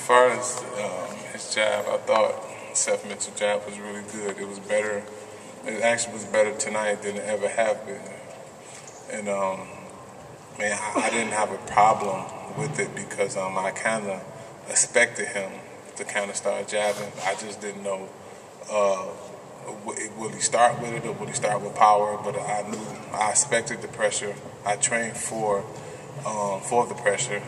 far as his jab, I thought Seth Mitchell's jab was really good. It was better. It actually was better tonight than it ever have been. And man, I didn't have a problem with it because I kind of expected him to kind of start jabbing. I just didn't know will he start with it or will he start with power. But I expected the pressure. I trained for the pressure,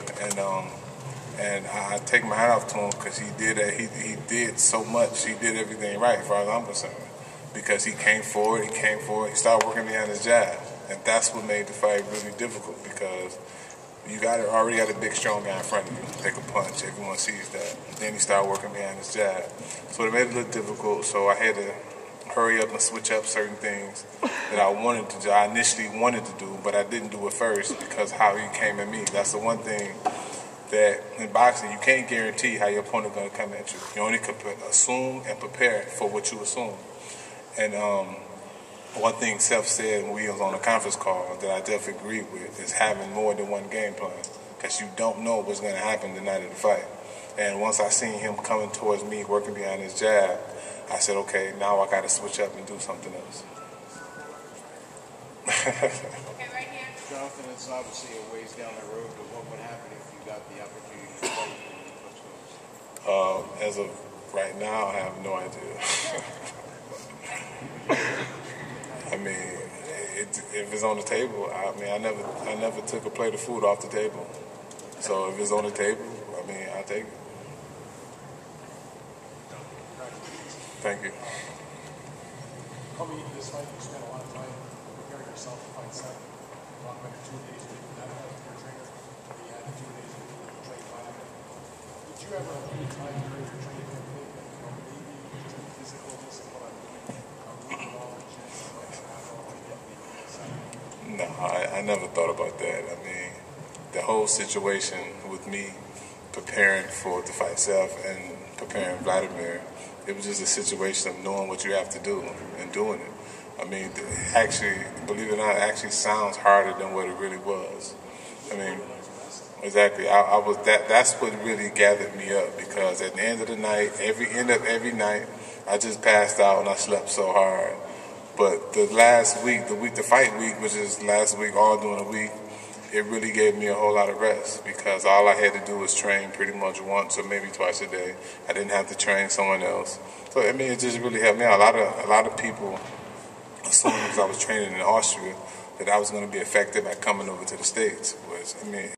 and I take my hat off to him because he did that. He did so much. He did everything right, as far as I'm concerned, because he came forward. He started working behind his jab, and that's what made the fight really difficult because you already got a big, strong guy in front of you. Take a punch. Everyone sees that. Then he started working behind his jab, so it made it look difficult. So I had to hurry up and switch up certain things that I initially wanted to do, but I didn't do it first because how he came at me. That's the one thing that in boxing you can't guarantee how your opponent going to come at you. You only can assume and prepare for what you assume. And one thing Seth said when we was on a conference call that I definitely agree with is having more than one game plan, because you don't know what's going to happen the night of the fight. And once I seen him coming towards me, working behind his jab, I said, okay, now I got to switch up and do something else. Okay, right here. Jonathan, it's obviously a ways down the road, but what would happen if you got the opportunity to fight when you As of right now, I have no idea. I mean, if it's on the table, I never took a plate of food off the table. So if it's on the table, I mean, I'll take it. Thank you. Coming into this fight, you spent a lot of time preparing yourself to fight Seth. A lot of 2 days with your trainer. You had 2 days with the training fighter. Did you ever have any time during your training to think that, maybe just the physicalness of what I'm doing, I'm losing all the chance I might have all to get me? No, I never thought about that. I mean, the whole situation with me preparing for the fight Seth and preparing Vladimir, it was just a situation of knowing what you have to do and doing it. I mean, actually, believe it or not, it actually sounds harder than what it really was. I mean, exactly. That's what really gathered me up, because at the end of the night, every night, I just passed out and I slept so hard. But the last week, the fight week, which is last week, all during the week, it really gave me a whole lot of rest, because all I had to do was train pretty much once or maybe twice a day. I didn't have to train someone else. So I mean, it just really helped me out. A lot of people assumed because I was training in Austria that I was going to be affected by coming over to the States. I mean.